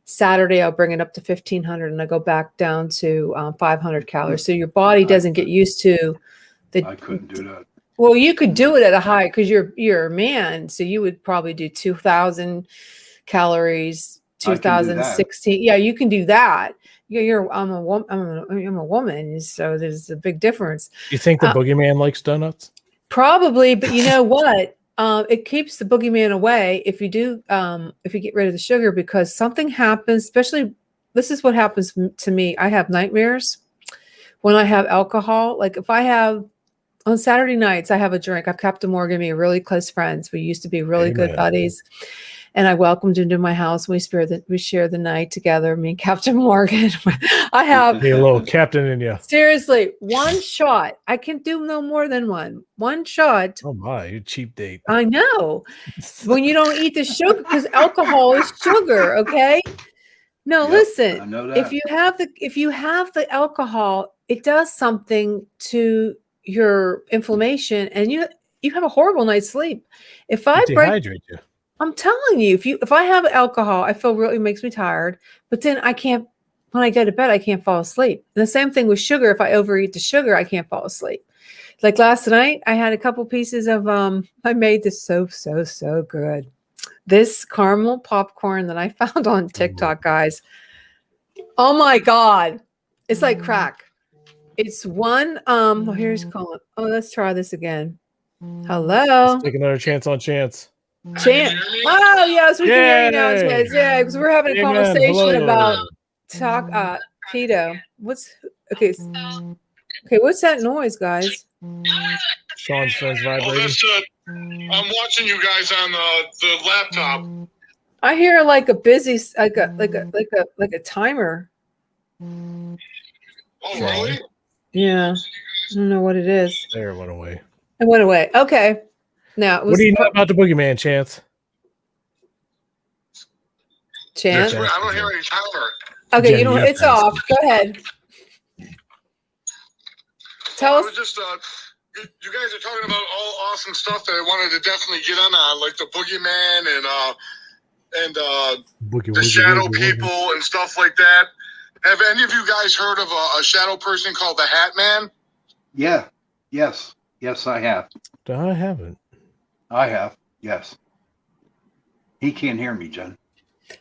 Saturday, I'll bring it up to 1,500, and I go back down to 500 calories. So your body doesn't get used to I couldn't do that. Well, you could do it at a high because you're a man, so you would probably do 2,000 calories, 2016. Yeah, you can do that. I'm a woman, so there's a big difference. You think the boogeyman likes donuts? Probably, but you know what? It keeps the boogeyman away if you get rid of the sugar, because something happens, especially this is what happens to me. I have nightmares when I have alcohol. Like if I have on Saturday nights, I have a drink. I've Captain Morgan and me are really close friends. We used to be really good buddies. And I welcomed him to my house. We share the night together, me and Captain Morgan. I have a little captain in you. Seriously, 1 shot. I can do no more than one. 1 shot. Oh my, you cheap date. I know. When you don't eat the sugar, because alcohol is sugar, okay? No, Yep, listen. I know that. If you have the alcohol, it does something to your inflammation, and you have a horrible night's sleep. If I dehydrate you. I'm telling you, if I have alcohol, I feel really, it makes me tired, but then I can't, when I go to bed, I can't fall asleep. And the same thing with sugar. If I overeat the sugar, I can't fall asleep. Like last night, I had a couple pieces of, I made this so good. This caramel popcorn that I found on TikTok, guys. Oh my God. It's like crack. It's one, here's calling. Oh, let's try this again. Hello. Let's take another chance on chance. Chance. Oh, yes, we can hear you now. Chance. Yeah, because we're having a conversation about keto. What's that noise, guys? Sean's phone's vibrating. Oh, that's I'm watching you guys on the laptop. I hear like a busy, like a timer. Oh, really? Yeah, I don't know what it is. There, it went away. It went away. Okay. Now, what do you know about the boogeyman, Chance? Chance? I don't hear any timer. Okay, Jenny, you know it's off. Go ahead. Tell us. Just you guys are talking about all awesome stuff that I wanted to definitely get on, like the boogeyman and the shadow people and stuff like that. Have any of you guys heard of a shadow person called the Hat Man? Yeah. Yes, I have. I haven't. I have. Yes. He can't hear me, Jen.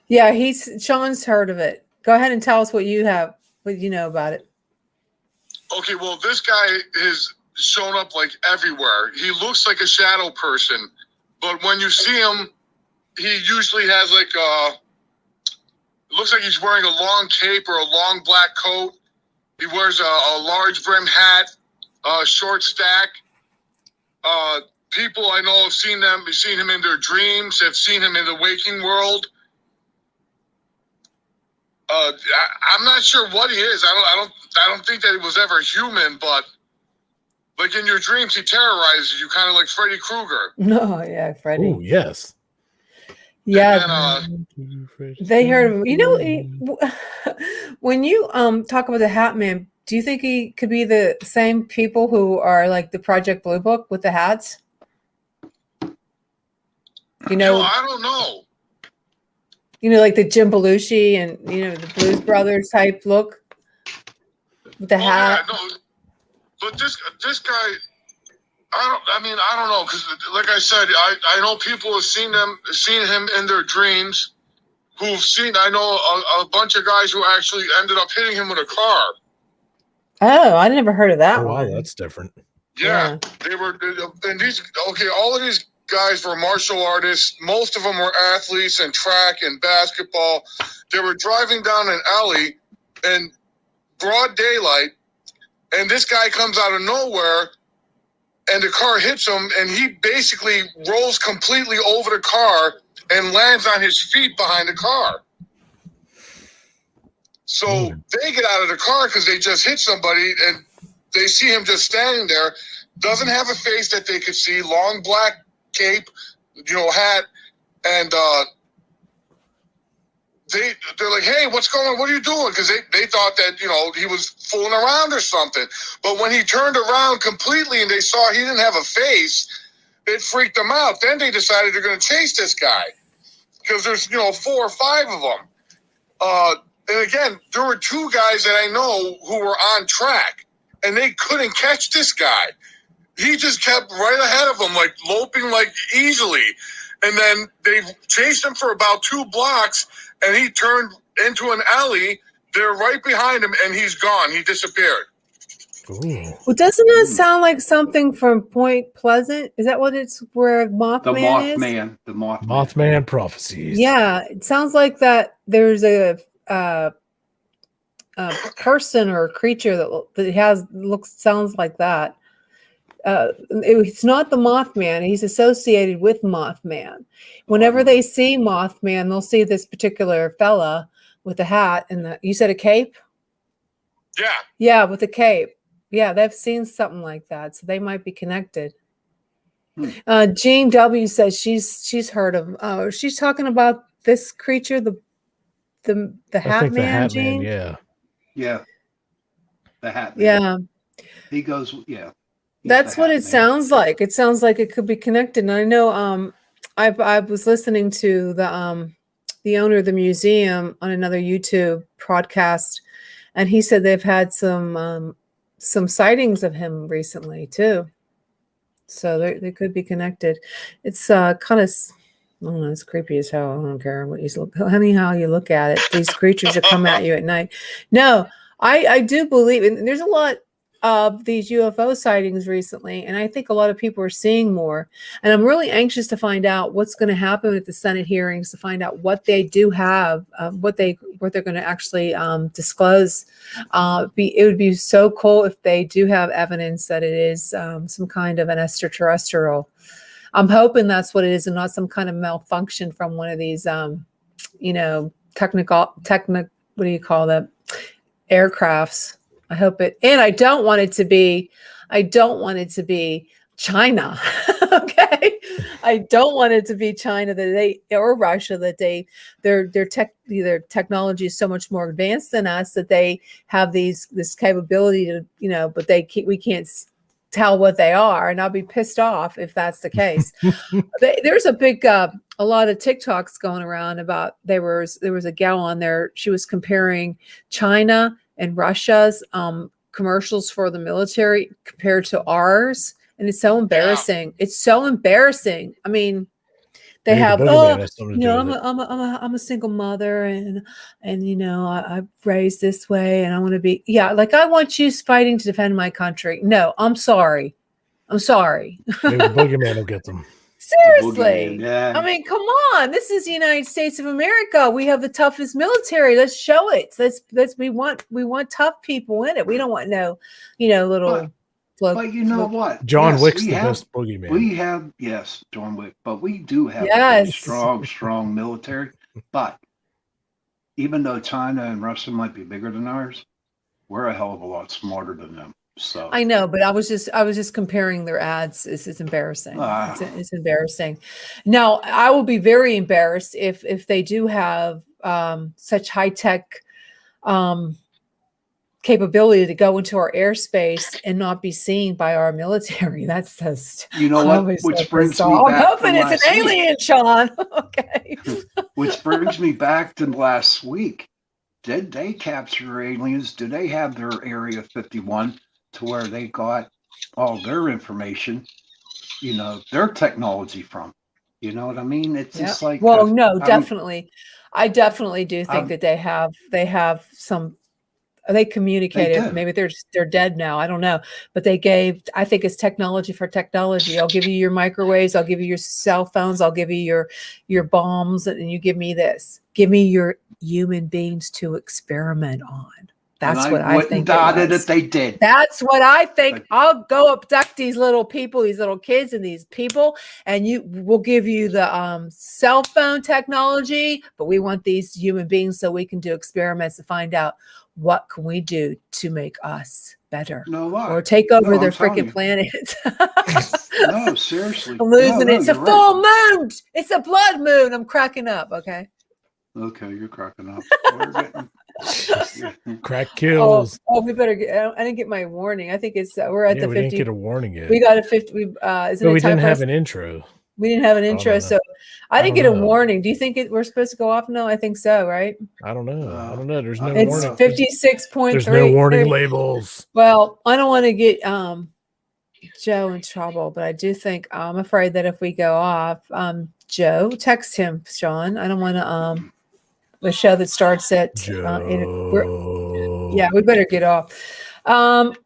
Yeah, Sean's heard of it. Go ahead and tell us what you know about it. Okay, well, this guy has shown up like everywhere. He looks like a shadow person, but when you see him, he usually has looks like he's wearing a long cape or a long black coat, He wears a large brim hat, short stack. People I know have seen him in their dreams, have seen him in the waking world. I'm not sure what he is. I don't think that he was ever human, but like in your dreams, he terrorizes you, kind of like Freddy Krueger. No, yeah, Freddie. Oh, yes. Yeah, they heard of him. You know, when you talk about the Hat Man, do you think he could be the same people who are like the Project Blue Book with the hats? You know, I don't know. You know, like the Jim Belushi and the Blues Brothers type look with the hat. Yeah, no, but this guy, I don't know, because like I said, I know people have seen him in their dreams. I know a bunch of guys who actually ended up hitting him with a car. Oh, I never heard of that Oh, one. wow, that's different. Yeah, they were, and all of these guys were martial artists. Most of them were athletes in track and basketball. They were driving down an alley in broad daylight, and this guy comes out of nowhere, and the car hits him, and he basically rolls completely over the car and lands on his feet behind the car. So they get out of the car because they just hit somebody, and they see him just standing there. Doesn't have a face that they could see. Long black cape, hat, and they're like, "Hey, what's going on? What are you doing?" Because they thought that he was fooling around or something. But when he turned around completely and they saw he didn't have a face, it freaked them out. Then they decided they're going to chase this guy because there's 4 or 5 of them. And again, there were 2 guys that I know who were on track, and they couldn't catch this guy. He just kept right ahead of them, like loping like easily. And then they chased him for about 2 blocks, and he turned into an alley. They're right behind him, and he's gone. He disappeared. Ooh. Well, doesn't that sound like something from Point Pleasant? Is that what it's where Mothman is? The Mothman. Mothman prophecies. Yeah, it sounds like that. There's a person or a creature that sounds like that. It's not the Mothman. He's associated with Mothman. Whenever they see Mothman, they'll see this particular fella with a hat and you said a cape? Yeah. Yeah, with a cape. Yeah, they've seen something like that, so they might be connected. Jean W says she's heard of. She's talking about this creature, the Hat Man. Jean, yeah, the Hat Man. Yeah, he goes. Yeah, that's what it sounds like. It sounds like it could be connected. And I know. I was listening to the owner of the museum on another YouTube podcast, and he said they've had some sightings of him recently too. So they could be connected. It's kind of, I don't know, it's creepy as hell. I don't care what you look, anyhow you look at it. These creatures that come at you at night. No, I do believe, and there's a lot of these UFO sightings recently, and I think a lot of people are seeing more. And I'm really anxious to find out what's going to happen at the Senate hearings, to find out what they do have, what they're going to actually disclose. It would be so cool if they do have evidence that it is some kind of an extraterrestrial. I'm hoping that's what it is, and not some kind of malfunction from one of these, technical. What do you call them? Aircrafts. I hope it, and I don't want it to be China. Okay. I don't want it to be China or Russia their technology is so much more advanced than us that they have this capability to, but we can't tell what they are. And I'll be pissed off if that's the case. There's a lot of TikToks going around about, there was a gal on there. She was comparing China and Russia's commercials for the military compared to ours, and it's so embarrassing. Yeah. It's so embarrassing. I mean, they have I'm a single mother, and I'm raised this way, and I want to be I want you fighting to defend my country. No, I'm sorry. Maybe the Bogeyman will get them. Seriously. Yeah. I mean, come on. This is the United States of America. We have the toughest military. Let's show it. We want tough people in it. We don't want no, little But you know what? John Yes, Wick's we the have- best boogeyman. We have, yes, John Wick, but we do have a Yes. very strong military. But even though China and Russia might be bigger than ours, we're a hell of a lot smarter than them. So I know, but I was just comparing their ads. It's embarrassing. It's embarrassing. Now, I will be very embarrassed if they do have such high tech capability to go into our airspace and not be seen by our military. That's just, you know what? Which brings me I'm back hoping to it's last an week. alien, Sean. Okay. Which brings me back to last week. Did they capture aliens? Do they have their Area 51 to where they got all their information, their technology from? You know what I mean? It's just like, well, no, definitely. I definitely do think that they have some. They communicated. Maybe they're dead now. I don't know, but they gave. I think it's technology for technology. I'll give you your microwaves. I'll give you your cell phones. I'll give you your bombs, and you give me this. Give me your human beings to experiment on. That's what I think. If they did. That's what I think. I'll go abduct these little people, these little kids, and these people, and we'll give you the cell phone technology, but we want these human beings so we can do experiments to find out what can we do to make us better or take over their freaking planet. No, seriously. I'm losing it. It's a full moon. It's a blood moon. I'm cracking up. Okay. Okay, you're cracking up. Crack kills. Oh, we better get. I didn't get my warning. I think it's we're at the 50. We didn't get a warning yet. We got a 50. We didn't have an intro. We didn't have an intro, so I didn't get a warning. Do you think we're supposed to go off? No, I think so. Right? I don't know. There's no it's warning. 56.3. There's no warning labels. Well, I don't want to get Joe in trouble, but I do think I'm afraid that if we go off, Joe, text him, Sean. I don't want to the show that starts at we better get off.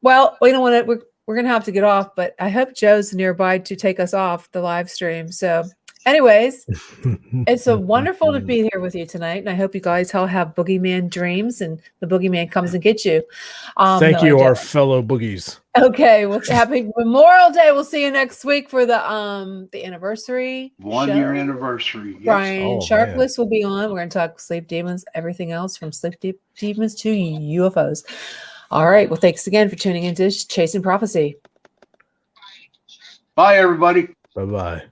Well, we don't want to. We're gonna have to get off, but I hope Joe's nearby to take us off the live stream. So, anyways, it's so wonderful to be here with you tonight, and I hope you guys all have boogeyman dreams, and the boogeyman comes and gets you. Thank you, our fellow boogies. Okay, well, happy Memorial Day. We'll see you next week for the anniversary. 1 year anniversary. Yes. Brian Sharpless will be on. We're going to talk sleep demons, everything else from sleep demons to UFOs. All right. Well, thanks again for tuning into Chasing Prophecy. Bye, everybody. Bye-bye.